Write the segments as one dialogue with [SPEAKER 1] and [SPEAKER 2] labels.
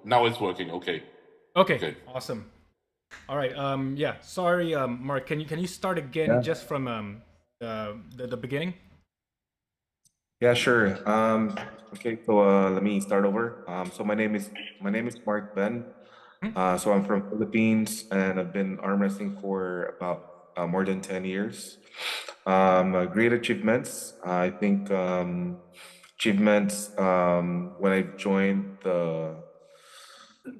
[SPEAKER 1] now it's working. Okay.
[SPEAKER 2] Okay,
[SPEAKER 1] Okay.
[SPEAKER 2] awesome. All right. Yeah. Sorry, Mark. Can you start again
[SPEAKER 3] Yeah,
[SPEAKER 2] just from the beginning?
[SPEAKER 3] yeah, sure. Okay, so let me start over. So my name is Mark Ben.
[SPEAKER 2] Hmm?
[SPEAKER 3] So I'm from Philippines, and I've been arm wrestling for about more than 10 years. Great achievements. I think achievements when I joined the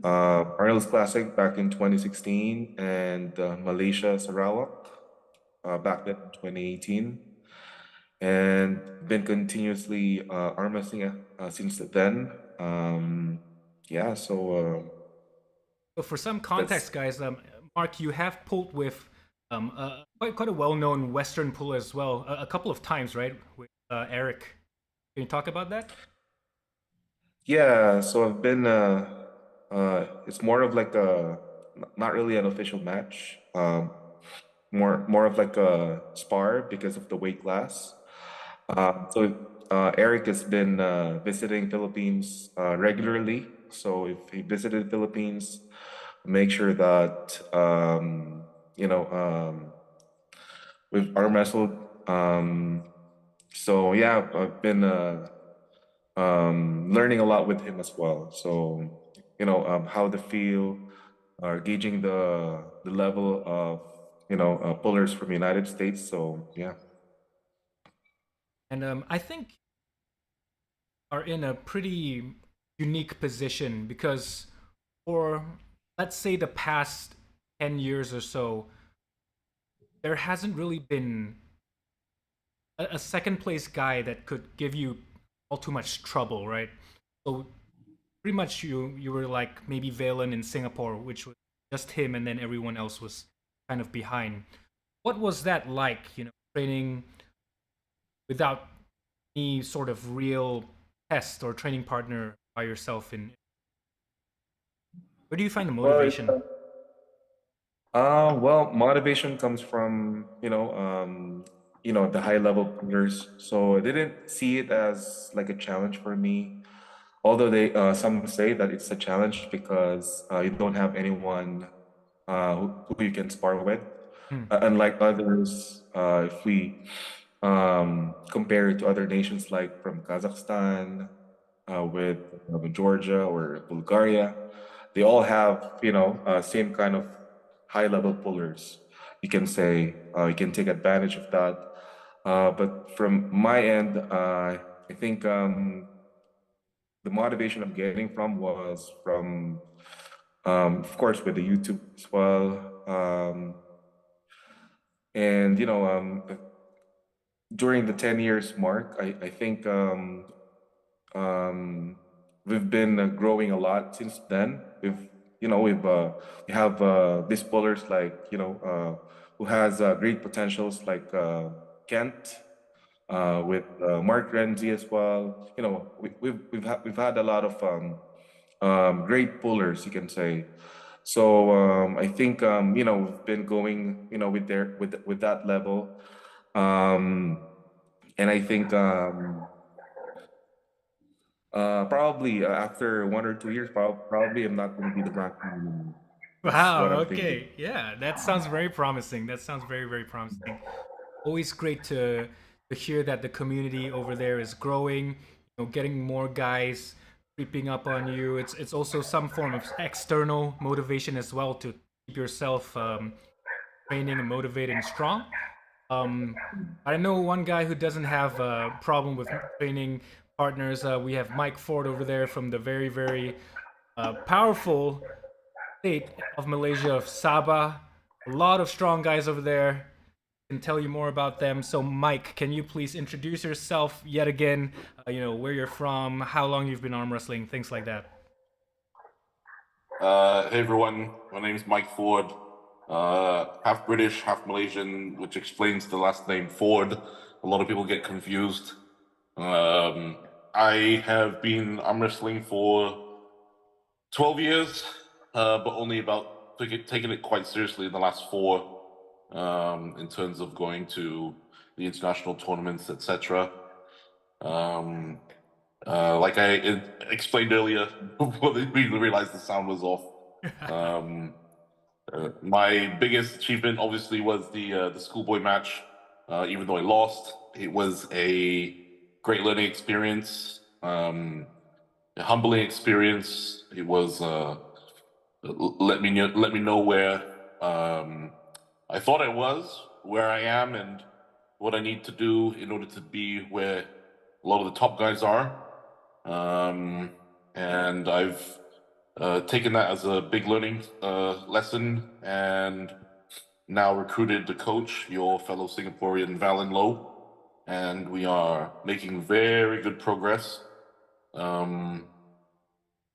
[SPEAKER 3] Arnold's Classic back in 2016 and Malaysia Sarawak back then in 2018. And been continuously arm wrestling since then. Yeah,
[SPEAKER 2] So for some
[SPEAKER 3] that's
[SPEAKER 2] context, guys, Mark, you have pulled with quite a well-known Western puller as well, a couple of times, right? With Eric. Can you talk about that?
[SPEAKER 3] yeah. So I've been. It's more of like not really an official match. More of like a spar because of the weight class. So Eric has been visiting Philippines regularly. So if he visited Philippines, make sure that you know we've arm wrestled. So yeah, I've been learning a lot with him as well. So how to feel, gauging the level of pullers from United States. So yeah.
[SPEAKER 2] And I think are in a pretty unique position because for let's say the past 10 years or so, there hasn't really been a second place guy that could give you all too much trouble, right? So pretty much you were like maybe Valen in Singapore, which was just him, and then everyone else was kind of behind. What was that like? Training without any sort of real test or training partner by yourself. In where do you find the
[SPEAKER 3] Well,
[SPEAKER 2] motivation?
[SPEAKER 3] well, motivation comes from the high level players. So I didn't see it as like a challenge for me. Although they some say that it's a challenge because you don't have anyone who you can spar with.
[SPEAKER 2] Hmm.
[SPEAKER 3] Unlike others, if we compare it to other nations like from Kazakhstan, with Georgia or Bulgaria, they all have same kind of high level pullers. You can say you can take advantage of that. But from my end, I think the motivation I'm getting from was from, of course, with the YouTube as well. And during the 10 years mark, I think um, we've been growing a lot since then. We have these bowlers like who has great potentials like Kent, with Markrenzy as well. We've had a lot of great pullers, you can say. So I think we've been going with that level, um, and I think probably after 1 or 2 years, probably I'm not going to be the rank anymore. That's
[SPEAKER 2] Wow.
[SPEAKER 3] what I'm thinking.
[SPEAKER 2] Okay. Yeah, that sounds very promising. That sounds very promising. Always great to hear that the community over there is growing. Getting more guys creeping up on you. It's also some form of external motivation as well to keep yourself training and motivated and strong. Um, I know one guy who doesn't have a problem with training partners. We have Mike Ford over there from the very powerful state of Malaysia of Sabah. A lot of strong guys over there. Can tell you more about them. So, Mike, can you please introduce yourself yet again? Where you're from, how long you've been arm wrestling, things like that.
[SPEAKER 1] Hey everyone, my name is Mike Ford. Half British, half Malaysian, which explains the last name Ford. A lot of people get confused. Um, I have been arm wrestling for 12 years, but only about taking it quite seriously in the last four, in terms of going to the international tournaments, etc. Um, Like I explained earlier, before we realized the sound was off. My biggest achievement, obviously, was the schoolboy match. Even though I lost, it was a great learning experience, a humbling experience. It was let me know where I thought I was, where I am, and what I need to do in order to be where a lot of the top guys are. And I've taken that as a big learning lesson, and now recruited the coach, your fellow Singaporean Valen Low, and we are making very good progress.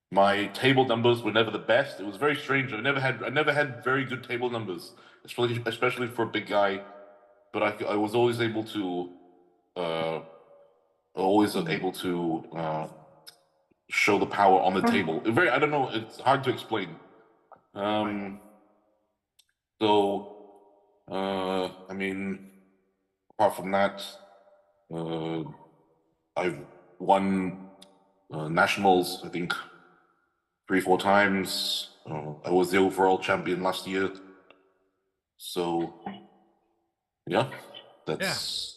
[SPEAKER 1] My table numbers were never the best. It was very strange. I never had very good table numbers, especially for a big guy. But I was always able to uh, show the power on the table. I don't know. It's hard to explain.
[SPEAKER 2] Right.
[SPEAKER 1] So I mean, apart from that, uh, I've won nationals. I think 3, 4 times. I was the overall champion last year. So yeah,
[SPEAKER 2] Yeah.
[SPEAKER 1] that's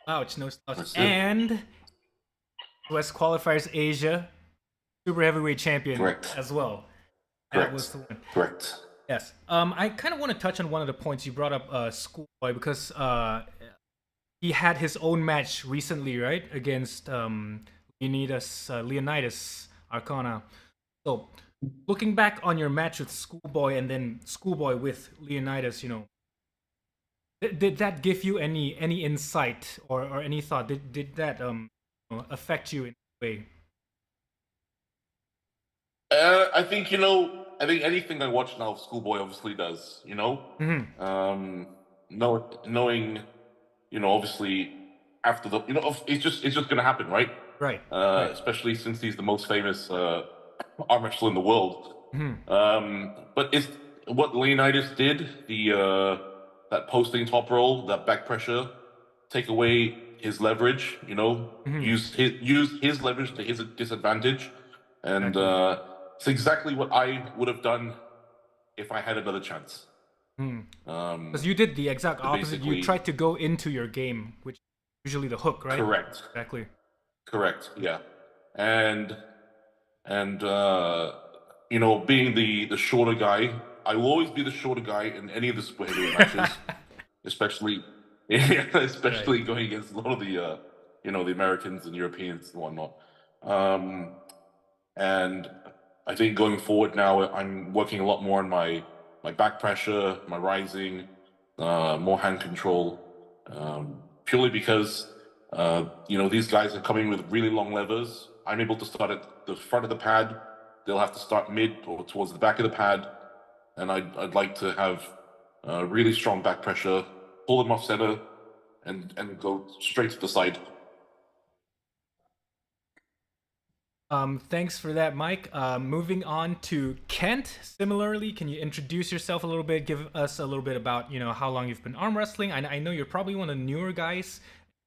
[SPEAKER 2] Ouch, no slouch.
[SPEAKER 1] that's it.
[SPEAKER 2] And US qualifiers Asia super heavyweight champion
[SPEAKER 1] Correct.
[SPEAKER 2] as well. That was
[SPEAKER 1] Correct.
[SPEAKER 2] the one.
[SPEAKER 1] Correct.
[SPEAKER 2] Yes. I kind of want to touch on one of the points you brought up, Schoolboy, because he had his own match recently, right, against Leonidas Arcana. So, looking back on your match with Schoolboy and then Schoolboy with Leonidas, did that give you any insight or any thought? Did that affect you in a way?
[SPEAKER 1] I think anything I watch now, Schoolboy obviously does.
[SPEAKER 2] Mm-hmm.
[SPEAKER 1] Knowing, obviously after it's just gonna happen, right?
[SPEAKER 2] Right. Right.
[SPEAKER 1] Especially since he's the most famous arm wrestler in the world.
[SPEAKER 2] Mm-hmm.
[SPEAKER 1] But it's what Leonidas did, the that posting top roll, that back pressure, take away his leverage,
[SPEAKER 2] Mm-hmm.
[SPEAKER 1] use his leverage to his disadvantage, and
[SPEAKER 2] Exactly.
[SPEAKER 1] it's exactly what I would have done if I had another chance.
[SPEAKER 2] Because you did the exact
[SPEAKER 1] So
[SPEAKER 2] opposite. You
[SPEAKER 1] basically,
[SPEAKER 2] tried to go into your game, which is usually the hook, right?
[SPEAKER 1] correct,
[SPEAKER 2] Exactly.
[SPEAKER 1] correct, yeah, and and being the shorter guy, I will always be the shorter guy in any of the super heavyweight matches, especially
[SPEAKER 2] Right.
[SPEAKER 1] especially going against a lot of the Americans and Europeans and whatnot. Um, and I think going forward now, I'm working a lot more on my back pressure, my rising, more hand control, purely because these guys are coming with really long levers. I'm able to start at the front of the pad. They'll have to start mid or towards the back of the pad, and I'd like to have really strong back pressure, pull them off center, and go straight to the side.
[SPEAKER 2] Thanks for that, Mike. Moving on to Kent. Similarly, can you introduce yourself a little bit? Give us a little bit about how long you've been arm wrestling. I know you're probably one of the newer guys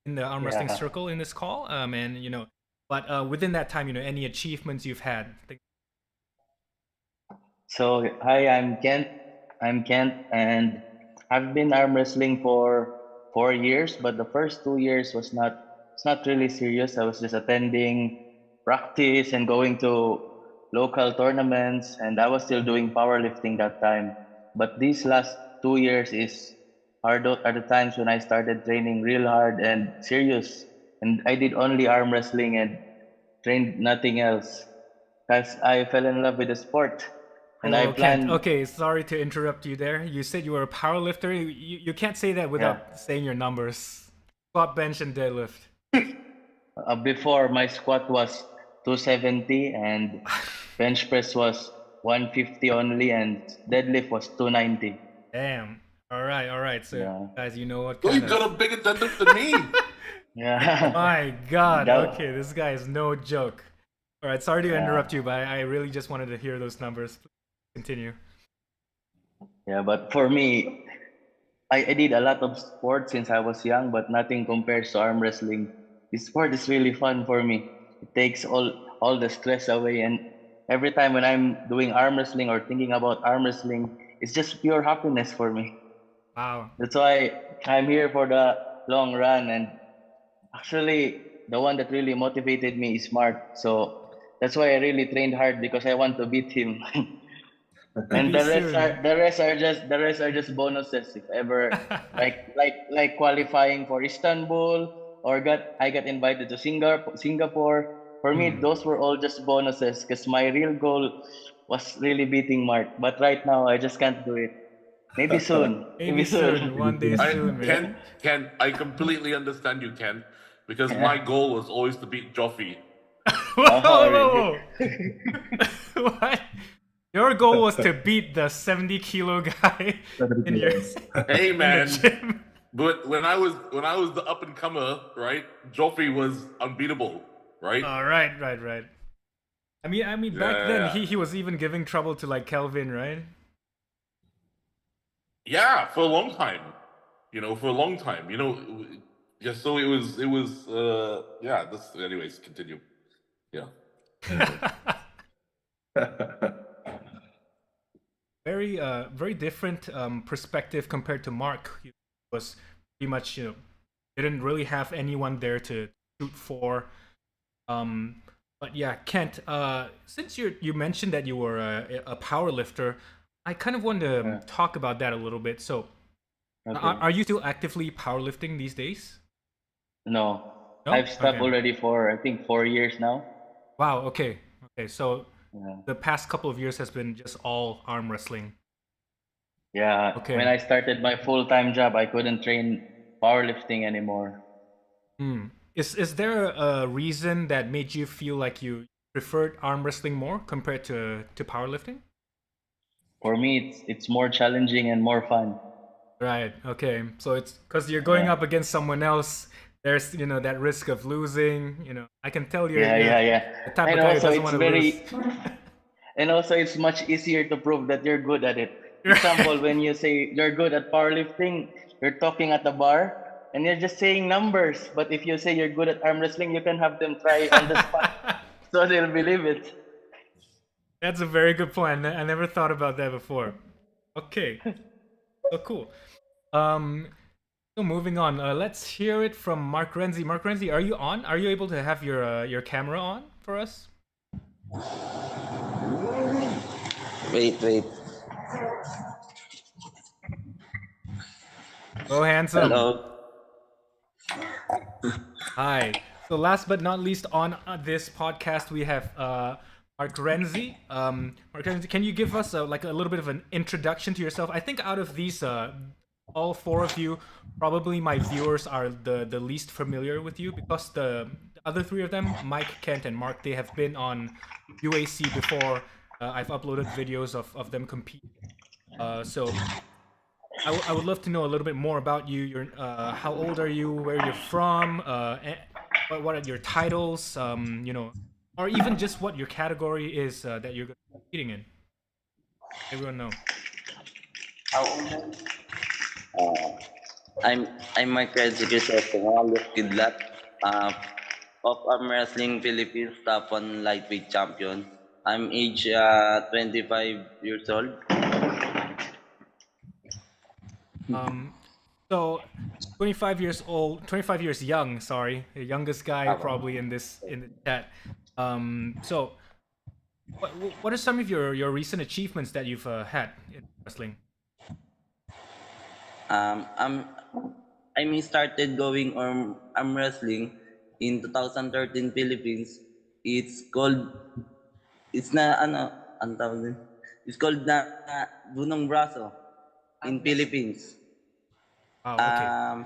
[SPEAKER 2] in the arm wrestling
[SPEAKER 4] Yeah.
[SPEAKER 2] circle in this call. But within that time, any achievements you've had.
[SPEAKER 4] So hi, I'm Kent. I'm Kent, and I've been arm wrestling for 4 years. But the first 2 years was not. It's not really serious. I was just attending practice and going to local tournaments, and I was still doing powerlifting that time. But these last 2 years are the times when I started training real hard and serious. And I did only arm wrestling and trained nothing else because I fell in love with the sport. And I
[SPEAKER 2] Oh, Kent.
[SPEAKER 4] planned,
[SPEAKER 2] Okay, sorry to interrupt you there. You said you were a power lifter. You can't say that
[SPEAKER 4] yeah.
[SPEAKER 2] without saying your numbers. Squat, bench, and deadlift.
[SPEAKER 4] Before my squat was 270 and bench press was 150 only and deadlift was 290.
[SPEAKER 2] Damn. All right, all right. So,
[SPEAKER 4] Yeah.
[SPEAKER 2] guys, you know what
[SPEAKER 1] Well,
[SPEAKER 2] kind
[SPEAKER 1] you've
[SPEAKER 2] of.
[SPEAKER 1] got a bigger deadlift than me.
[SPEAKER 4] Yeah.
[SPEAKER 2] My God. Okay,
[SPEAKER 4] that,
[SPEAKER 2] this guy is no joke. All right, sorry to
[SPEAKER 4] yeah.
[SPEAKER 2] interrupt you, but I really just wanted to hear those numbers. Please continue.
[SPEAKER 4] Yeah, but for me, I did a lot of sports since I was young, but nothing compares to arm wrestling. This sport is really fun for me. It takes all the stress away, and every time when I'm doing arm wrestling or thinking about arm wrestling, it's just pure happiness for me.
[SPEAKER 2] Wow.
[SPEAKER 4] That's why I'm here for the long run. And actually, the one that really motivated me is Mark. So that's why I really trained hard because I want to beat him. And
[SPEAKER 2] Maybe soon.
[SPEAKER 4] the rest are just bonuses if ever like qualifying for Istanbul or I got invited to Singapore. For me,
[SPEAKER 2] Hmm.
[SPEAKER 4] those were all just bonuses because my real goal was really beating Mark. But right now, I just can't do it. Maybe soon.
[SPEAKER 2] Maybe
[SPEAKER 4] Maybe
[SPEAKER 2] soon.
[SPEAKER 4] soon.
[SPEAKER 2] One day
[SPEAKER 1] I
[SPEAKER 2] soon,
[SPEAKER 1] Ken,
[SPEAKER 2] man.
[SPEAKER 1] Ken, I completely understand you, Ken, because
[SPEAKER 4] Yeah.
[SPEAKER 1] my goal was always to beat Joffy.
[SPEAKER 2] Whoa,
[SPEAKER 4] Oh,
[SPEAKER 2] whoa, whoa. What? Your goal was to beat the 70-kilo guy in your
[SPEAKER 1] Hey
[SPEAKER 2] in the
[SPEAKER 1] man,
[SPEAKER 2] gym.
[SPEAKER 1] but when I was the up and comer, right? Joffy was unbeatable, right?
[SPEAKER 2] Right. I mean, back then
[SPEAKER 1] Yeah,
[SPEAKER 2] he was even giving trouble to like Kelvin, right?
[SPEAKER 1] yeah, for a long time, for a long time, yeah. So it was yeah. This, anyways, continue. Yeah.
[SPEAKER 2] Very different perspective compared to Mark. He was pretty much didn't really have anyone there to shoot for. Um, but yeah, Kent. Since you mentioned that you were a power lifter, I kind of want to
[SPEAKER 4] yeah.
[SPEAKER 2] talk about that a little bit. So,
[SPEAKER 4] Okay.
[SPEAKER 2] are you still actively powerlifting these days?
[SPEAKER 4] No,
[SPEAKER 2] No.
[SPEAKER 4] I've stopped
[SPEAKER 2] Okay.
[SPEAKER 4] already for I think 4 years now.
[SPEAKER 2] Wow. Okay. Okay. So
[SPEAKER 4] Yeah.
[SPEAKER 2] the past couple of years has been just all arm wrestling.
[SPEAKER 4] Yeah. When
[SPEAKER 2] Okay.
[SPEAKER 4] I started my full-time job, I couldn't train powerlifting anymore.
[SPEAKER 2] Hmm. Is there a reason that made you feel like you preferred arm wrestling more compared to powerlifting?
[SPEAKER 4] For me, it's more challenging and more fun.
[SPEAKER 2] Right. Okay. So it's because you're going
[SPEAKER 4] Yeah.
[SPEAKER 2] up against someone else. There's that risk of losing. I can tell you're
[SPEAKER 4] Yeah,
[SPEAKER 2] you're
[SPEAKER 4] yeah, yeah.
[SPEAKER 2] the type of
[SPEAKER 4] And
[SPEAKER 2] guy who
[SPEAKER 4] also
[SPEAKER 2] doesn't
[SPEAKER 4] it's
[SPEAKER 2] want to lose.
[SPEAKER 4] very and also it's much easier to prove that you're good at it.
[SPEAKER 2] Right.
[SPEAKER 4] Example, when you say you're good at powerlifting, you're talking at the bar and you're just saying numbers. But if you say you're good at arm wrestling, you can have them try on the spot so they'll believe it.
[SPEAKER 2] That's a very good point. I never thought about that before. Okay. So cool. Um. So moving on. Let's hear it from Markrenzy. Markrenzy, are you on? Are you able to have your camera on for us?
[SPEAKER 5] Wait.
[SPEAKER 2] Go handsome.
[SPEAKER 5] Hello.
[SPEAKER 2] Hi. So last but not least on this podcast, we have Markrenzy. Markrenzy, can you give us like a little bit of an introduction to yourself? I think out of these, all four of you, probably my viewers are the least familiar with you because the other three of them, Mike, Kent, and Mark, they have been on UAC before. I've uploaded videos of them compete. So I would love to know a little bit more about you. How old are you? Where you're from? What are your titles? Or even just what your category is that you're competing in. Everyone know.
[SPEAKER 5] How old are you? Uh, I'm Markrenzy Kidlat, uh, of Arm Wrestling Philippines top one lightweight champion. I'm age 25 years old.
[SPEAKER 2] Um, so 25 years old, 25 years young. Sorry, the youngest guy
[SPEAKER 5] Apo.
[SPEAKER 2] probably in the chat. So what are some of your recent achievements that you've had in wrestling?
[SPEAKER 5] Um, I'm I started going arm wrestling in 2013 Philippines. It's called it's na ano tawag dun? It's called na Bunong Braso in Philippines.
[SPEAKER 2] Wow. Okay.
[SPEAKER 5] Um,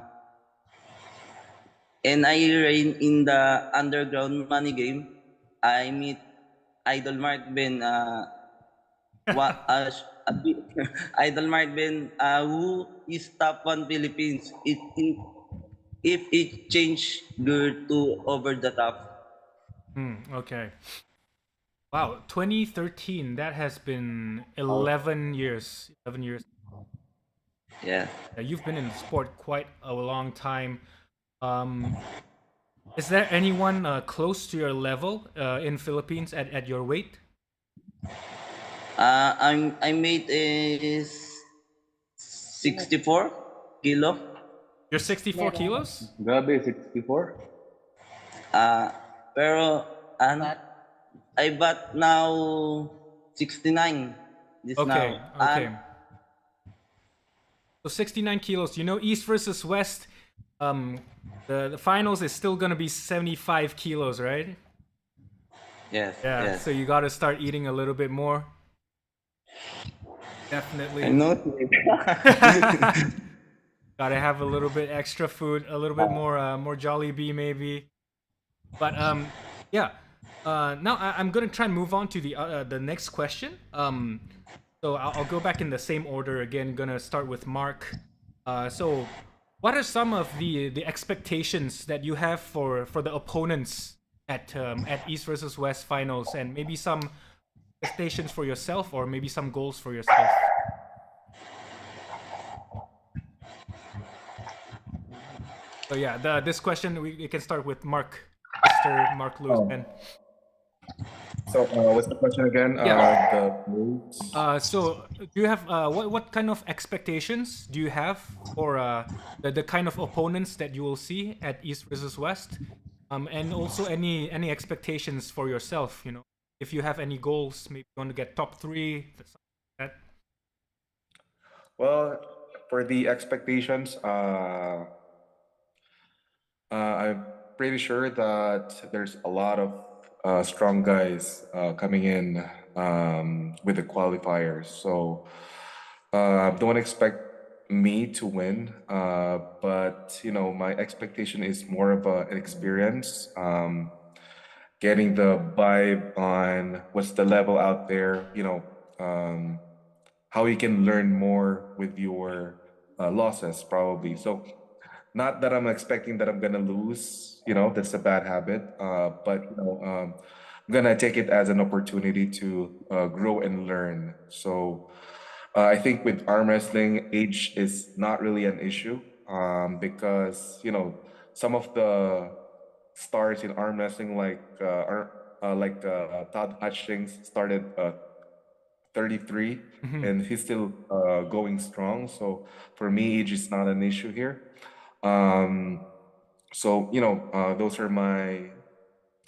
[SPEAKER 5] and I reign in the underground money game. I meet Idol Mark Ben. Wa, Idol Mark Ben, who is top one Philippines. If it change good to over the top.
[SPEAKER 2] Okay. Wow, 2013. That has been 11 years. 11 years.
[SPEAKER 5] Yeah.
[SPEAKER 2] Yeah, you've been in the sport quite a long time. Um, Is there anyone close to your level in Philippines at your weight?
[SPEAKER 5] I'm weight is 64 kilo.
[SPEAKER 2] You're 64 kilos?
[SPEAKER 4] Grabe, 64.
[SPEAKER 5] Pero ano, I bat now 69 this
[SPEAKER 2] Okay,
[SPEAKER 5] now.
[SPEAKER 2] okay. So 69 kilos. You know, East versus West, the finals is still gonna be 75 kilos, right?
[SPEAKER 5] Yes,
[SPEAKER 2] Yeah,
[SPEAKER 5] yes.
[SPEAKER 2] so you gotta start eating a little bit more.
[SPEAKER 5] I
[SPEAKER 2] Definitely.
[SPEAKER 5] know.
[SPEAKER 2] Gotta have a little bit extra food, a little bit more Jollibee maybe. But yeah. Now I'm gonna try and move on to the next question. So I'll go back in the same order again. Gonna start with Mark. So what are some of the expectations that you have for the opponents at East versus West finals, and maybe some expectations for yourself, or maybe some goals for yourself? So yeah, this question we can start with Mark, Mr. Mark Lewis.
[SPEAKER 3] Oh, so what's the question again?
[SPEAKER 2] Yeah.
[SPEAKER 3] The moves.
[SPEAKER 2] So do you have what kind of expectations do you have for the kind of opponents that you will see at East versus West, and also any expectations for yourself? You know, if you have any goals, maybe you want to get top three, something like that.
[SPEAKER 3] Well, for the expectations, I'm pretty sure that there's a lot of strong guys coming in with the qualifiers. So don't expect me to win, but my expectation is more of an experience, getting the vibe on what's the level out there. How you can learn more with your losses, probably. So not that I'm expecting that I'm gonna lose, that's a bad habit. But I'm gonna take it as an opportunity to grow and learn. So I think with arm wrestling, age is not really an issue, because some of the stars in arm wrestling, like Todd Hutchings, started 33,
[SPEAKER 2] Mhm.
[SPEAKER 3] and he's still going strong. So for me, age is not an issue here. Um, so those are my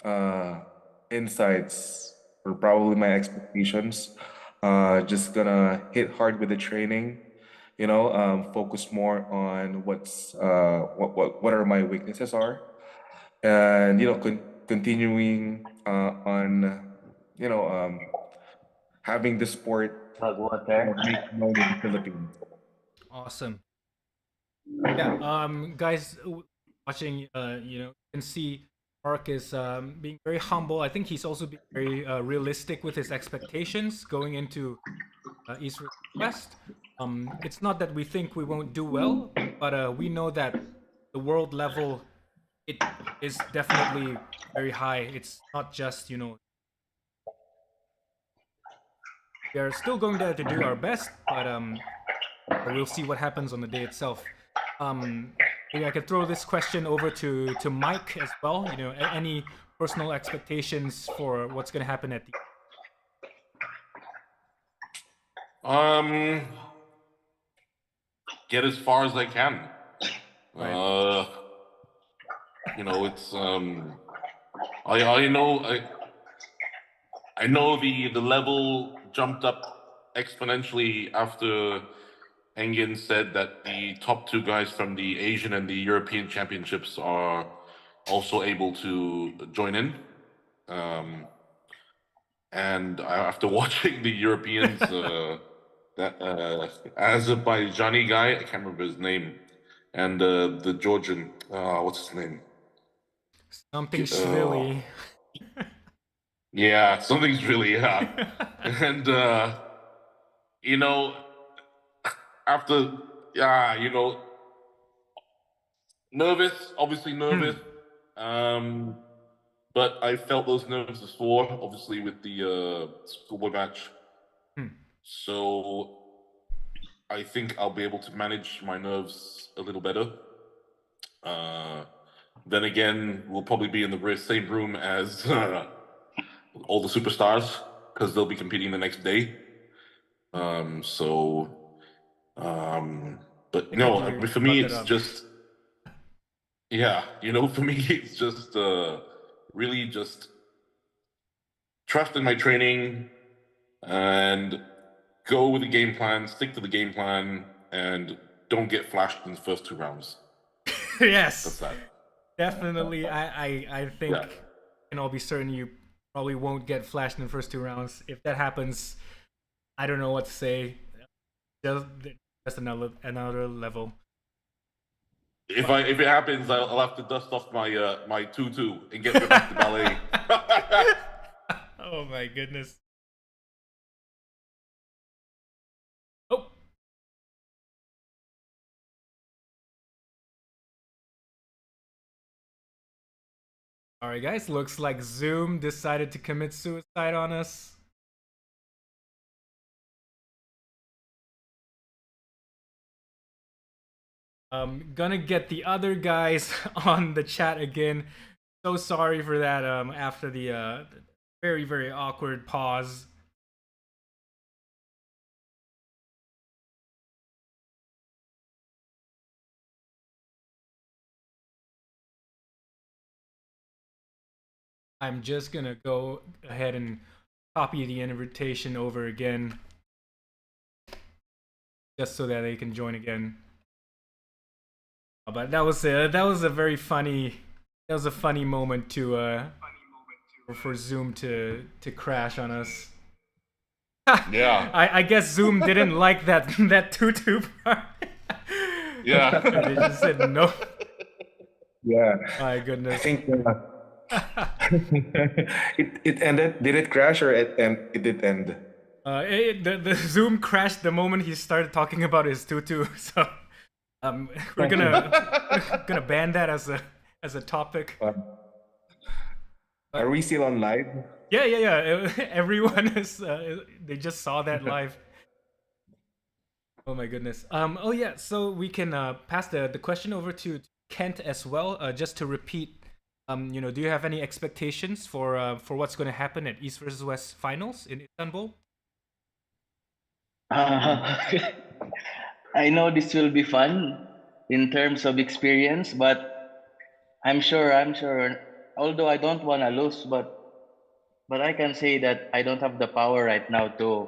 [SPEAKER 3] uh, insights, or probably my expectations. Just gonna hit hard with the training. Focus more on what are my weaknesses are, and continuing on having the sport
[SPEAKER 4] Hug water.
[SPEAKER 3] make known in the Philippines.
[SPEAKER 2] Awesome. Yeah, guys watching, you can see Mark is being very humble. I think he's also being very realistic with his expectations going into East versus West. It's not that we think we won't do well, but we know that the world level, it is definitely very high. It's not just, we are still going there to do our best, but we'll see what happens on the day itself. Maybe I could throw this question over to Mike as well. Any personal expectations for what's going to happen at the
[SPEAKER 1] Um, get as far as I can.
[SPEAKER 2] Right.
[SPEAKER 1] It's I know the level jumped up exponentially after Engin said that the top two guys from the Asian and the European championships are also able to join in. And after watching the Europeans, that Azerbaijani guy, I can't remember his name, and the Georgian, what's his name?
[SPEAKER 2] something
[SPEAKER 1] Uh,
[SPEAKER 2] Shvili?
[SPEAKER 1] yeah, something's really and you know, after nervous, obviously nervous. Um, but I felt those nerves before, obviously with the schoolboy match. So I think I'll be able to manage my nerves a little better. Uh, Then again, we'll probably be in the same room as all the superstars because they'll be competing the next day. But no, for me, it's just, yeah, for me, it's just really just trust in my training and go with the game plan, stick to the game plan, and don't get flashed in the first 2 rounds.
[SPEAKER 2] Yes,
[SPEAKER 1] That's that.
[SPEAKER 2] definitely. I think
[SPEAKER 1] Yeah.
[SPEAKER 2] can all be certain you probably won't get flashed in the first 2 rounds. If that happens, I don't know what to say. Just another level.
[SPEAKER 1] If it happens, I'll have to dust off my my tutu and get rid back to ballet.
[SPEAKER 2] Oh my goodness. Oh. Alright guys, looks like Zoom decided to commit suicide on us. Gonna get the other guys on the chat again. So sorry for that after the very, very awkward pause. I'm just gonna go ahead and copy the invitation over again, just so that they can join again. But that was a very funny, that was a funny moment to for Zoom to crash on us.
[SPEAKER 1] Yeah.
[SPEAKER 2] I guess Zoom didn't like that tutu part.
[SPEAKER 1] Yeah.
[SPEAKER 2] They just said no.
[SPEAKER 3] Yeah.
[SPEAKER 2] My goodness.
[SPEAKER 3] I think it ended. Did it crash or it did end?
[SPEAKER 2] The Zoom crashed the moment he started talking about his tutu. So we're gonna ban that as a topic.
[SPEAKER 3] Are we still on live?
[SPEAKER 2] Yeah. Everyone is. They just saw that live. Oh my goodness. Oh yeah. So we can pass the question over to Kent as well. Just to repeat. Do you have any expectations for what's going to happen at East versus West finals in Istanbul?
[SPEAKER 4] I know this will be fun in terms of experience, but I'm sure. Although I don't want to lose, but I can say that I don't have the power right now to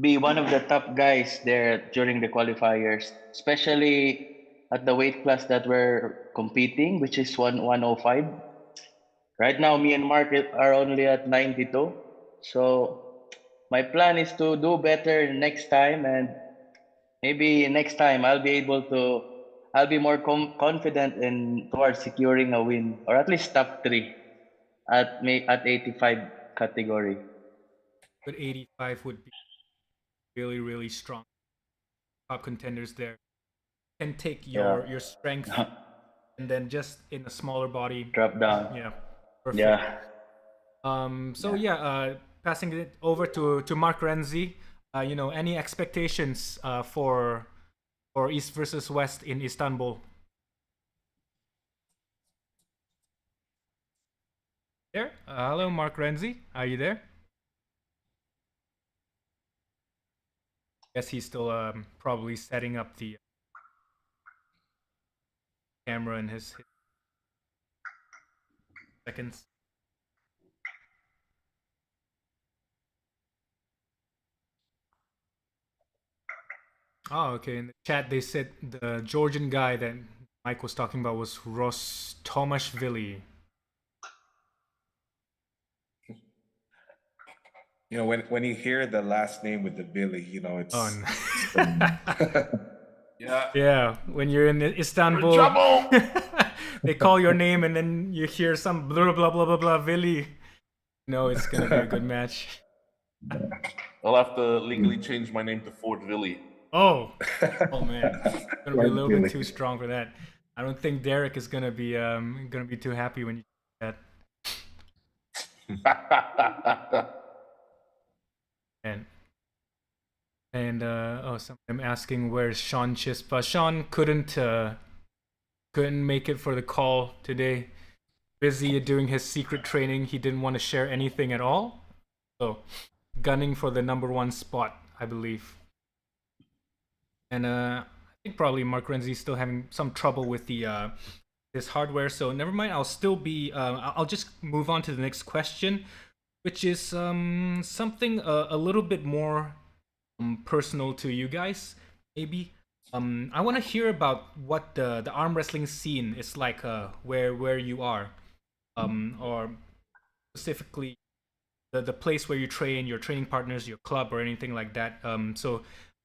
[SPEAKER 4] be one of the top guys there during the qualifiers, especially at the weight class that we're competing, which is 105. Right now, me and Mark are only at 92. So my plan is to do better next time, and maybe next time I'll be more confident in towards securing a win or at least top 3 at 85 category.
[SPEAKER 2] But 85 would be really, really strong. Top contenders there can take your strength and then just in a smaller body
[SPEAKER 4] drop down.
[SPEAKER 2] Yeah, perfect.
[SPEAKER 4] Yeah.
[SPEAKER 2] Passing it over to Markrenzy. Any expectations for East versus West in Istanbul? There. Hello, Markrenzy. Are you there? Guess he's still probably setting up the camera in his seconds. Oh, okay. In the chat, they said the Georgian guy that Mike was talking about was Rostomashvili.
[SPEAKER 3] When you hear the last name with the Billy, it's.
[SPEAKER 2] Oh, no.
[SPEAKER 1] Yeah.
[SPEAKER 2] Yeah, when you're in Istanbul, they call your name and then you hear some blah blah blah blah blah Vili. No, it's gonna be a good match.
[SPEAKER 1] I'll have to legally change my name to Ford Villy.
[SPEAKER 2] Oh man, it's gonna be a little bit too strong for that. I don't think Derek is gonna be too happy when you do that. And some of them asking where's Sean Chispa. Sean couldn't couldn't make it for the call today. Busy doing his secret training. He didn't want to share anything at all. So, gunning for the #1 spot, I believe. And I think probably Markrenzy is still having some trouble with the his hardware. So never mind. I'll still be. I'll just move on to the next question, which is something a little bit more personal to you guys, maybe. I want to hear about what the arm wrestling scene is like, where you are, or specifically the place where you train, your training partners, your club, or anything like that.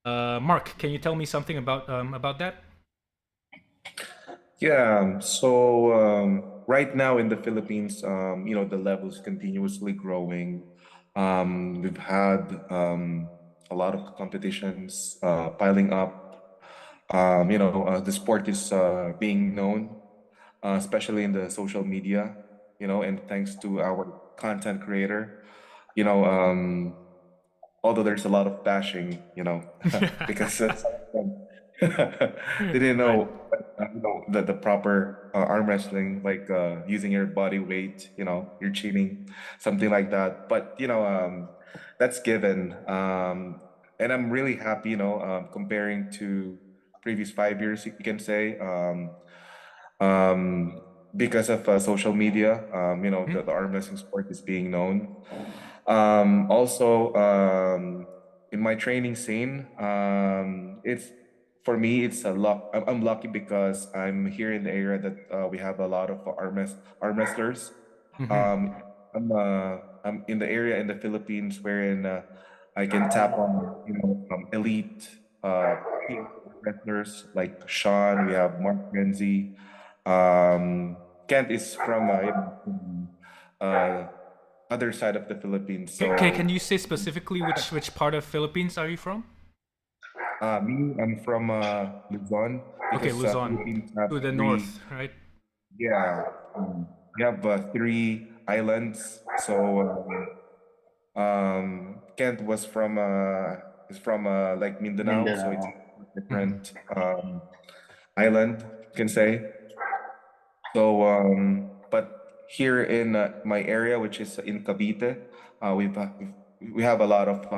[SPEAKER 2] Mark, can you tell me something about that?
[SPEAKER 3] Yeah, so right now in the Philippines, the levels continuously growing. We've had a lot of competitions piling up. The sport is being known, especially in the social media, and thanks to our content creator, you know, although there's a lot of bashing, because some of them they didn't
[SPEAKER 2] Right.
[SPEAKER 3] know, the proper arm wrestling, like using your body weight, you're cheating, something like that. But that's given, and I'm really happy, comparing to previous 5 years, you can say, um, because of social media, the arm wrestling sport is being known. Also, in my training scene, it's for me, it's a luck. I'm lucky because I'm here in the area that we have a lot of arm wrestlers.
[SPEAKER 2] Mhm.
[SPEAKER 3] Um, I'm in the area in the Philippines wherein I can tap on elite wrestlers like Sean. We have Markrenzy. Um, Kent is from uh, other side of the Philippines. So
[SPEAKER 2] Can you say specifically which part of Philippines are you from?
[SPEAKER 3] I'm from Luzon
[SPEAKER 2] Okay,
[SPEAKER 3] because
[SPEAKER 2] Luzon,
[SPEAKER 3] Philippines have
[SPEAKER 2] to the
[SPEAKER 3] three.
[SPEAKER 2] north, right?
[SPEAKER 3] Yeah, we have three islands. So Kent is from like Mindanao, so it's
[SPEAKER 4] Mindanao.
[SPEAKER 3] a different island, you can say. So but here in my area, which is in Cavite, we have a lot of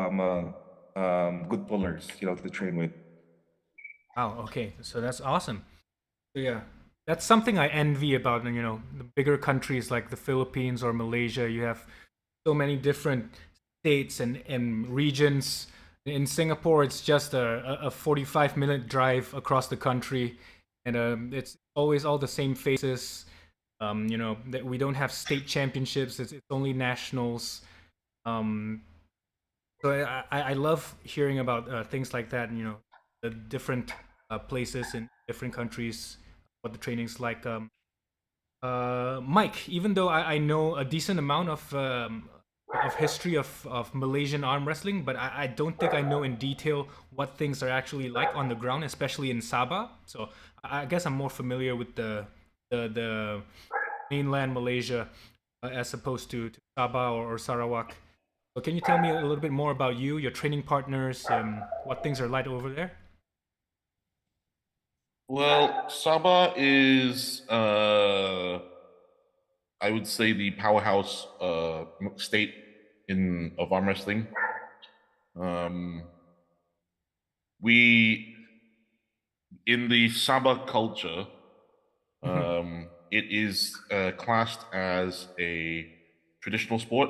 [SPEAKER 3] good pullers, to train with.
[SPEAKER 2] Wow. Okay, so that's awesome. So yeah, that's something I envy about the bigger countries like the Philippines or Malaysia. You have so many different states and regions. In Singapore, it's just a 45-minute drive across the country, and it's always all the same faces. That we don't have state championships. It's only nationals. Um, so I love hearing about things like that. And, the different places in different countries, what the training's like. Mike, even though I know a decent amount of history of Malaysian arm wrestling, but I don't think I know in detail what things are actually like on the ground, especially in Sabah. So I guess I'm more familiar with the mainland Malaysia as opposed to Sabah or Sarawak. So can you tell me a little bit more about you, your training partners, what things are like over there?
[SPEAKER 1] Well, Sabah is, I would say, the powerhouse state in of arm wrestling. Um, we in the Sabah culture, it is classed as a traditional sport.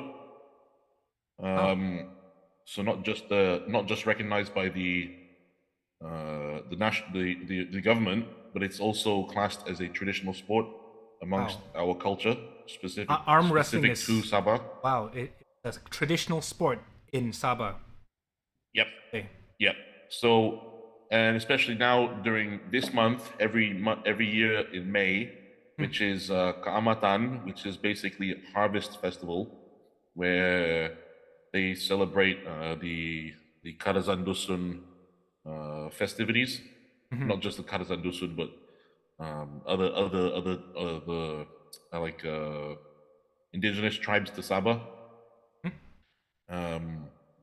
[SPEAKER 2] Wow.
[SPEAKER 1] So not just recognized by the government, but it's also classed as a traditional sport amongst
[SPEAKER 2] Wow.
[SPEAKER 1] our culture,
[SPEAKER 2] Arm wrestling
[SPEAKER 1] specific to
[SPEAKER 2] is
[SPEAKER 1] Sabah.
[SPEAKER 2] wow. It's a traditional sport in Sabah.
[SPEAKER 1] Yep,
[SPEAKER 2] Okay.
[SPEAKER 1] yep. So, and especially now during this month, every year in May, which is Kaamatan, which is basically a harvest festival, where they celebrate the Karazan Dusun festivities, not just the Karazan Dusun, but other like indigenous tribes to Sabah.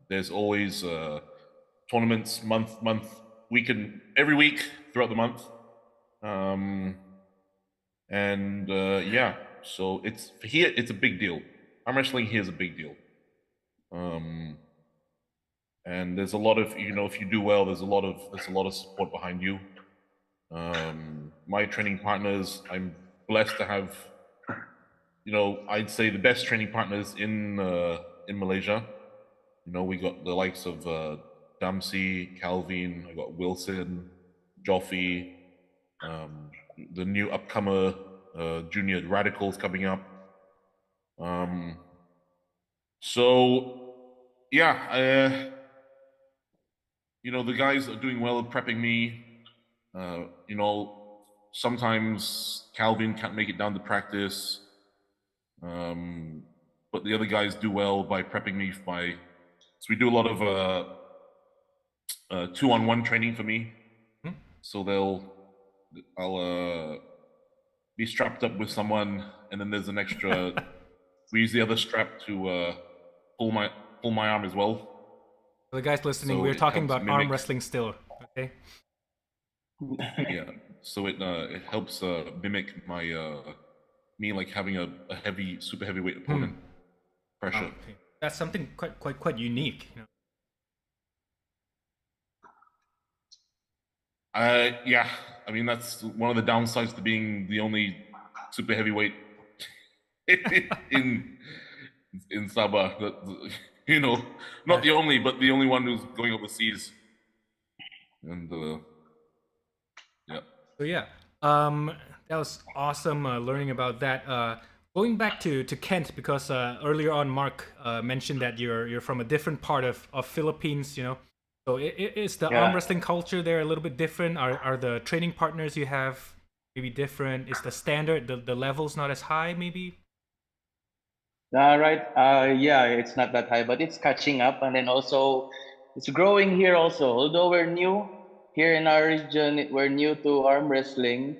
[SPEAKER 1] There's always tournaments, weekend, every week throughout the month. Um, And yeah, so it's here. It's a big deal. Arm wrestling here is a big deal. And there's a lot of if you do well, there's a lot of support behind you. My training partners, I'm blessed to have. I'd say the best training partners in Malaysia. We got the likes of Dempsey, Calvin. I got Wilson, Joffy, the new upcomer junior radicals coming up. So yeah, the guys are doing well at prepping me. Sometimes Calvin can't make it down to practice, but the other guys do well by prepping me. So we do a lot of 2-on-1 training for me. So I'll be strapped up with someone, and then there's an extra. We use the other strap to pull my arm as well.
[SPEAKER 2] For the guys listening,
[SPEAKER 1] So
[SPEAKER 2] we're
[SPEAKER 1] it
[SPEAKER 2] talking
[SPEAKER 1] helps
[SPEAKER 2] about
[SPEAKER 1] mimic-
[SPEAKER 2] arm wrestling still. Okay.
[SPEAKER 1] Yeah, so it helps mimic my me like having a super heavyweight opponent. Pressure.
[SPEAKER 2] Okay. That's something quite unique.
[SPEAKER 1] Yeah, I mean that's one of the downsides to being the only super heavyweight in Sabah. Not the only, but the only one who's going overseas. And yeah.
[SPEAKER 2] So yeah, that was awesome learning about that. Going back to Kent, because earlier on Mark mentioned that you're from a different part of Philippines. So is the arm wrestling culture there a little bit different? Are the training partners you have maybe different? Is the standard, the levels not as high maybe?
[SPEAKER 4] Right. Yeah, it's not that high, but it's catching up, and then also it's growing here also. Although we're new here in our region, we're new to arm wrestling.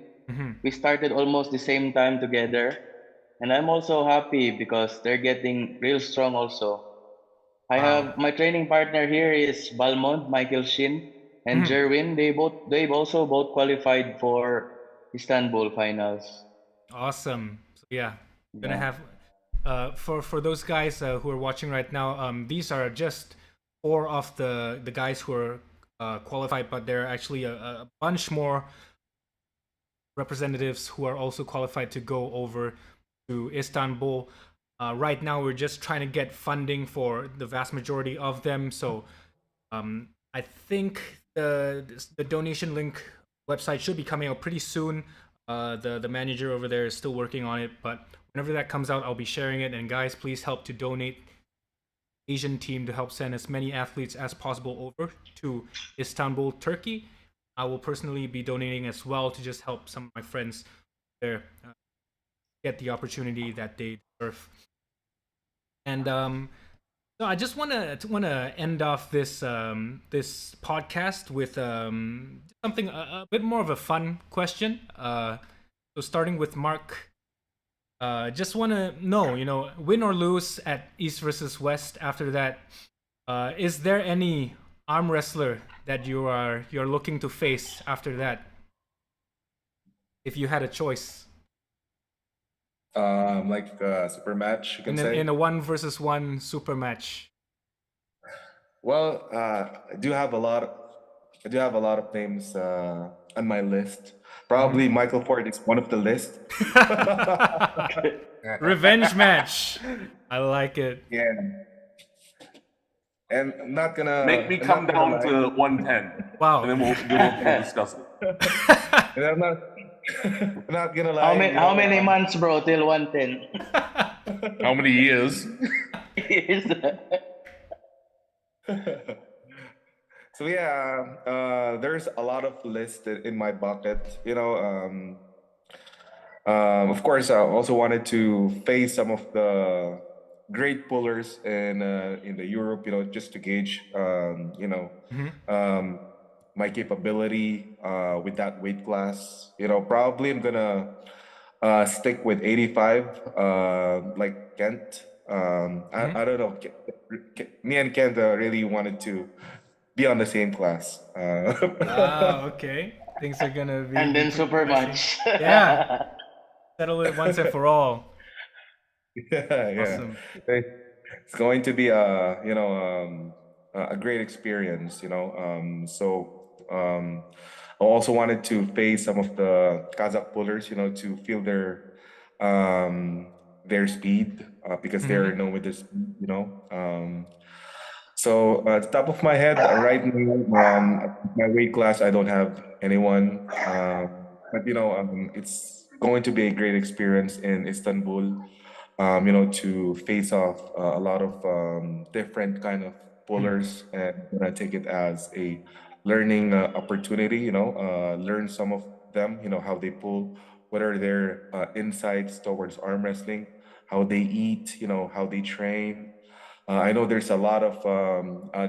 [SPEAKER 4] We started almost the same time together, and I'm also happy because they're getting real strong also. I have my training partner here is Balmont, Michael Shin, and Jerwin. They've also both qualified for Istanbul finals.
[SPEAKER 2] Awesome. So yeah, gonna
[SPEAKER 4] Yeah.
[SPEAKER 2] have for those guys who are watching right now. These are just 4 of the guys who are qualified, but there are actually a bunch more representatives who are also qualified to go over to Istanbul. Right now, we're just trying to get funding for the vast majority of them. So I think the donation link website should be coming out pretty soon. The manager over there is still working on it, but whenever that comes out, I'll be sharing it. And guys, please help to donate Asian team to help send as many athletes as possible over to Istanbul, Turkey. I will personally be donating as well to just help some of my friends there get the opportunity that they deserve. And so I just want to end off this this podcast with something a bit more of a fun question. So starting with Mark, just want to know, win or lose at East versus West. After that, is there any arm wrestler that you're looking to face after that? If you had a choice,
[SPEAKER 3] Like a super match, you can say.
[SPEAKER 2] in a 1 versus 1 super match.
[SPEAKER 3] Well, I do have a lot. I do have a lot of names on my list. Probably Michael Ford is one of the list.
[SPEAKER 2] Revenge match. I like it.
[SPEAKER 3] Yeah. And I'm not gonna
[SPEAKER 1] Make me
[SPEAKER 3] I'm
[SPEAKER 1] come
[SPEAKER 3] not gonna
[SPEAKER 1] down
[SPEAKER 3] lie.
[SPEAKER 1] to 110.
[SPEAKER 2] Wow.
[SPEAKER 1] And then we'll discuss it.
[SPEAKER 3] And I'm not I'm not gonna lie.
[SPEAKER 4] How many months, bro, till 110?
[SPEAKER 1] How many years?
[SPEAKER 4] Years.
[SPEAKER 3] So yeah, there's a lot of lists in my bucket. Of course, I also wanted to face some of the great pullers in the Europe. Just to gauge, my capability with that weight class. Probably I'm gonna stick with 85, like Kent. I don't know. Me and Kent really wanted to be on the same class.
[SPEAKER 2] Okay. Things are gonna be
[SPEAKER 4] And then
[SPEAKER 2] pretty
[SPEAKER 4] super
[SPEAKER 2] messy.
[SPEAKER 4] much.
[SPEAKER 2] Yeah. Settle it once and for all.
[SPEAKER 3] Yeah, yeah.
[SPEAKER 2] Awesome.
[SPEAKER 3] It's going to be a great experience, I also wanted to face some of the Kazakh pullers, to feel their speed, because they're known with this, so at the top of my head, right now, my weight class, I don't have anyone. But it's going to be a great experience in Istanbul. To face off a lot of different kind of pullers, and gonna take it as a learning opportunity. Learn some of them. How they pull, what are their insights towards arm wrestling, how they eat. How they train. I know there's a lot of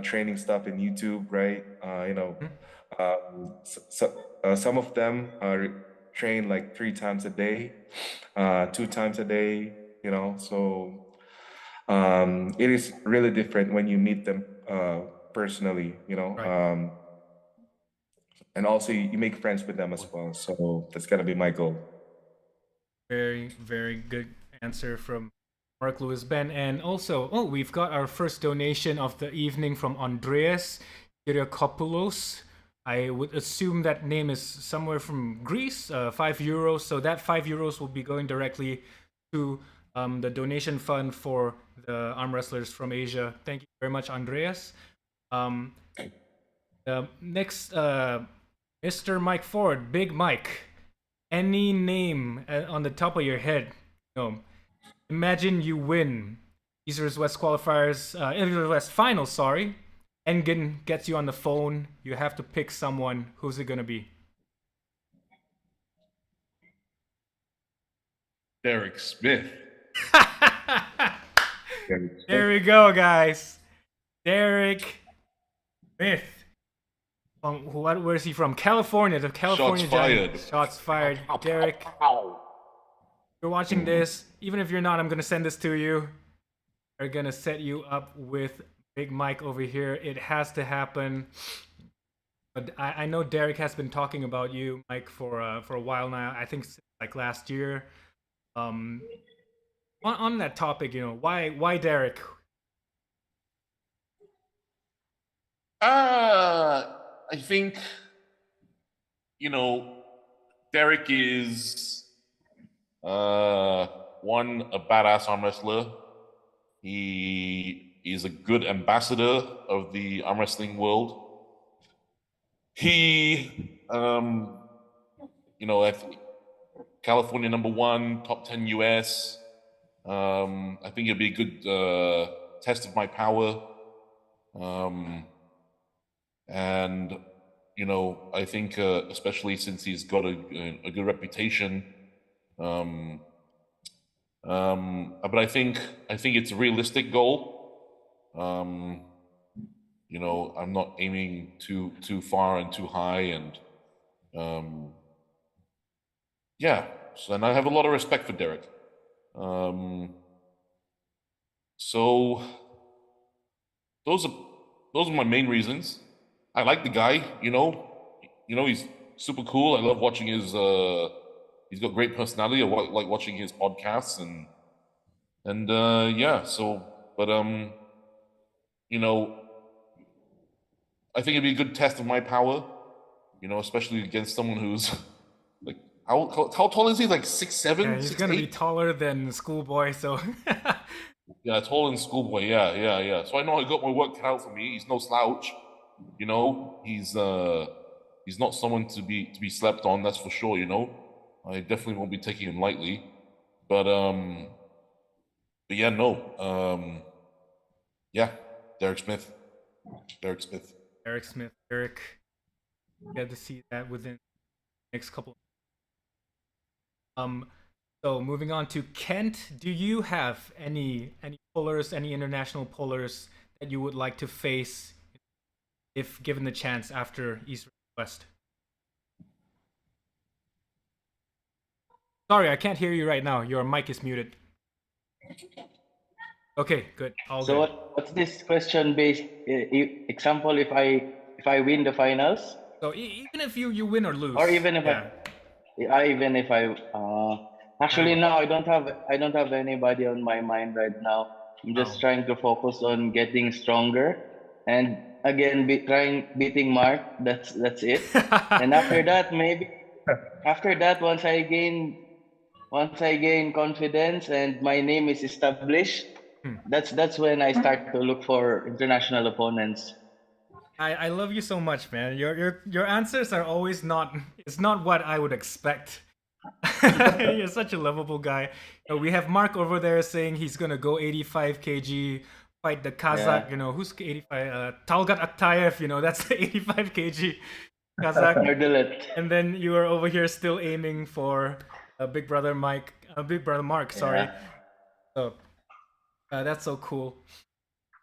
[SPEAKER 3] training stuff in YouTube, right? Some of them train like 3 times a day, 2 times a day, so it is really different when you meet them personally,
[SPEAKER 2] Right.
[SPEAKER 3] and also you make friends with them as well. So that's gonna be my goal.
[SPEAKER 2] Very, very good answer from Mark Lewis Ben. And also, we've got our first donation of the evening from Andreas Kyriakopoulos. I would assume that name is somewhere from Greece, €5. So that €5 will be going directly to the donation fund for the arm wrestlers from Asia. Thank you very much, Andreas. Next, Mr. Mike Ford, Big Mike. Any name on the top of your head. Imagine you win East vs West qualifiers, East vs West finals. Sorry, Engen gets you on the phone. You have to pick someone. Who's it gonna be?
[SPEAKER 1] Derek Smith.
[SPEAKER 2] There we go, guys. Derek Smith. Where is he from? California. The California
[SPEAKER 1] Shots fired.
[SPEAKER 2] Giants. Shots fired. Derek, you're watching this. Even if you're not, I'm gonna send this to you. We're gonna set you up with Big Mike over here. It has to happen. But I know Derek has been talking about you, Mike, for a while now. I think since, like last year. On that topic, why Derek?
[SPEAKER 1] I think, Derek is one, a badass arm wrestler. He is a good ambassador of the arm wrestling world. He, I think California #1, top 10 US. I think it'd be a good test of my power. And I think especially since he's got a good reputation, but I think it's a realistic goal. I'm not aiming too far and too high, and so, and I have a lot of respect for Derek. So those are my main reasons. I like the guy, he's super cool. I love watching his he's got great personality. I like watching his podcasts and so, but I think it'd be a good test of my power, especially against someone who's like, how tall is he? Like 6'7",
[SPEAKER 2] Yeah, he's gonna be taller than Schoolboy, so
[SPEAKER 1] yeah, taller than Schoolboy. Yeah. So I know I got my work cut out for me. He's no slouch. He's not someone to be slept on. That's for sure. I definitely won't be taking him lightly. But yeah, no. Yeah, Derek Smith.
[SPEAKER 2] Derek Smith. Derek, get to see that within the next couple. So moving on to Kent, do you have any pullers, any international pullers that you would like to face if given the chance after East West? Sorry, I can't hear you right now. Your mic is muted. Okay, good. All
[SPEAKER 4] So
[SPEAKER 2] good.
[SPEAKER 4] what's this question based? Example, if I win the finals,
[SPEAKER 2] So even if you win or lose,
[SPEAKER 4] or even if
[SPEAKER 2] yeah.
[SPEAKER 4] even if I Actually, no, I don't have anybody on my mind right now. I'm just
[SPEAKER 2] Oh.
[SPEAKER 4] trying to focus on getting stronger, and again, trying beating Mark. That's it. And after that, maybe after that, once I gain confidence and my name is established, that's when I start to look for international opponents.
[SPEAKER 2] I love you so much, man. Your answers are always not. It's not what I would expect. You're such a lovable guy. We have Mark over there saying he's gonna go 85 kg, fight the Kazakh.
[SPEAKER 4] Yeah,
[SPEAKER 2] You know who's 85? Talgat Aktayev. You know that's the 85 kg Kazakh.
[SPEAKER 4] hurdle it.
[SPEAKER 2] And then you are over here still aiming for Big Brother Mike, Big Brother Mark. Sorry.
[SPEAKER 4] Yeah,
[SPEAKER 2] So that's so cool.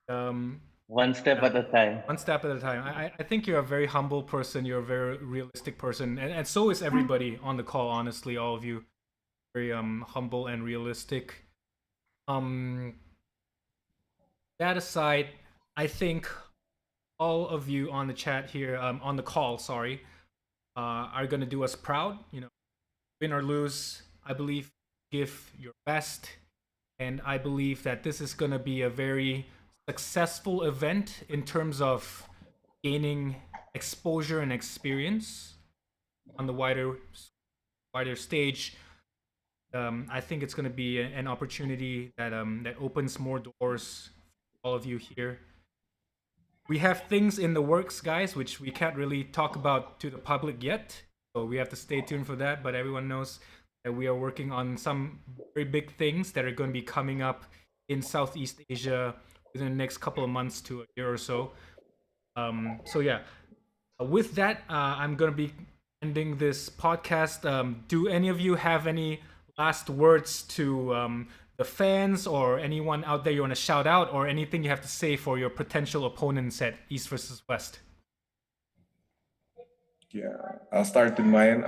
[SPEAKER 2] Um,
[SPEAKER 4] one step at a time.
[SPEAKER 2] one step at a time. I think you're a very humble person. You're a very realistic person, and so is everybody on the call. Honestly, all of you, very humble and realistic. Um, that aside, I think all of you on the chat here, on the call, sorry, are gonna do us proud. You know, win or lose, I believe give your best, and I believe that this is gonna be a very successful event in terms of gaining exposure and experience on the wider stage. I think it's going to be an opportunity that opens more doors for all of you here. We have things in the works, guys, which we can't really talk about to the public yet, so we have to stay tuned for that. But everyone knows that we are working on some very big things that are going to be coming up in Southeast Asia within the next couple of months to a year or so. So yeah, with that, I'm going to be ending this podcast. Do any of you have any last words to the fans or anyone out there you want to shout out, or anything you have to say for your potential opponents at East versus West?
[SPEAKER 3] Yeah, I'll start with mine.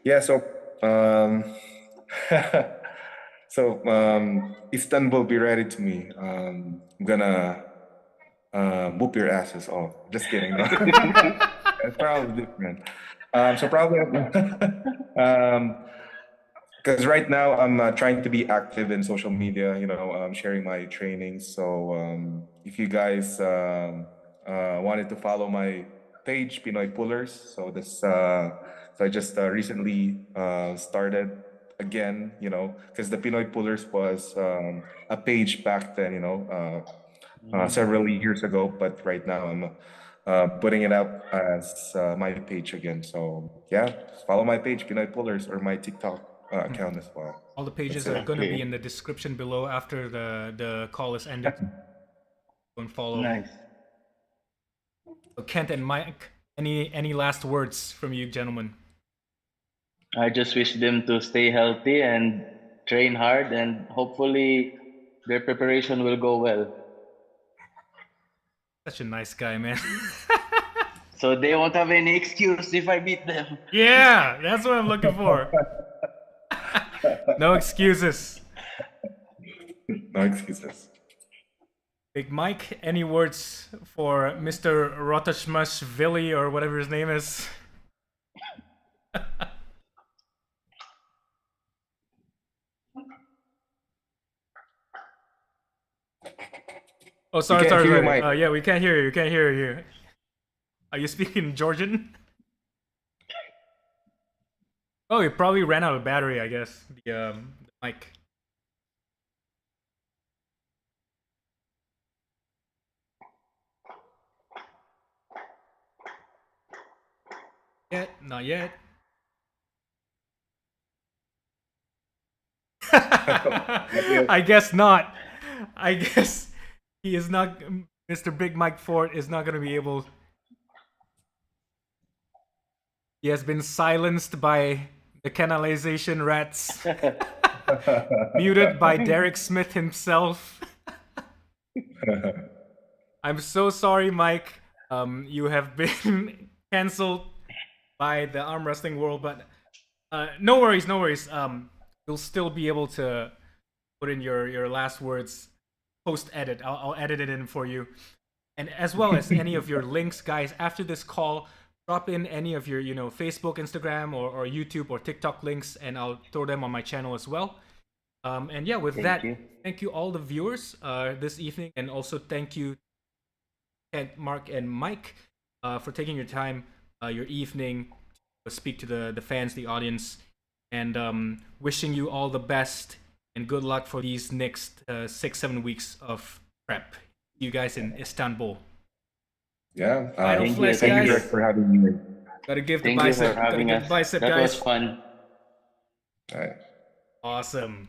[SPEAKER 3] Yeah, so um, Istanbul, be ready to me. I'm gonna whoop your asses all. Just kidding. No. It's probably different. So probably, because right now I'm trying to be active in social media. You know, sharing my trainings. So if you guys wanted to follow my page, Pinoy Pullers. So I just recently started again. You know, because the Pinoy Pullers was a page back then. You know. Several years ago, but right now I'm putting it out as my page again. So yeah, follow my page, Pinoy Pullers, or my TikTok account as well.
[SPEAKER 2] All the pages
[SPEAKER 3] That's
[SPEAKER 2] are
[SPEAKER 3] it.
[SPEAKER 2] going to be
[SPEAKER 4] Okay,
[SPEAKER 2] in the description below after the call is ended. Go and follow.
[SPEAKER 4] nice.
[SPEAKER 2] So Kent and Mike, any last words from you gentlemen?
[SPEAKER 4] I just wish them to stay healthy and train hard, and hopefully their preparation will go well.
[SPEAKER 2] Such a nice guy, man.
[SPEAKER 4] So they won't have any excuse if I beat them.
[SPEAKER 2] Yeah, that's what I'm looking for. No excuses.
[SPEAKER 3] No excuses.
[SPEAKER 2] Big Mike, any words for Mr. Rotashmashvili or whatever his name is? Oh, sorry,
[SPEAKER 3] can't
[SPEAKER 2] sorry,
[SPEAKER 3] hear you,
[SPEAKER 2] sorry.
[SPEAKER 3] Mike.
[SPEAKER 2] Yeah, we can't hear you. We can't hear you. Are you speaking Georgian? Oh, it probably ran out of battery, I guess. The mic. Yet, not yet. I guess not. I guess he is not. Mr. Big Mike Ford is not going to be able. He has been silenced by the canalization rats, muted by Derek Smith himself. I'm so sorry, Mike. You have been cancelled by the arm wrestling world, but no worries, no worries. You'll still be able to put in your last words post edit. I'll edit it in for you, and as well as any of your links, guys. After this call, drop in any of your, Facebook, Instagram, or YouTube or TikTok links, and I'll throw them on my channel as well. And yeah, with
[SPEAKER 4] Thank
[SPEAKER 2] that,
[SPEAKER 4] you.
[SPEAKER 2] thank you all the viewers this evening, and also thank you, Kent, Mark, and Mike, for taking your time, your evening, to speak to the fans, the audience, and wishing you all the best and good luck for these next 6-7 weeks of prep. See you guys in Istanbul.
[SPEAKER 3] Yeah.
[SPEAKER 2] Final
[SPEAKER 4] Thank you,
[SPEAKER 2] flex,
[SPEAKER 3] Thank you,
[SPEAKER 2] guys.
[SPEAKER 3] Greg, for having me.
[SPEAKER 2] Gotta give the
[SPEAKER 4] Thank you for
[SPEAKER 2] bicep. Gotta
[SPEAKER 4] having
[SPEAKER 2] give
[SPEAKER 4] us.
[SPEAKER 2] the bicep,
[SPEAKER 4] That
[SPEAKER 2] guys.
[SPEAKER 4] was fun.
[SPEAKER 3] All right.
[SPEAKER 2] Awesome.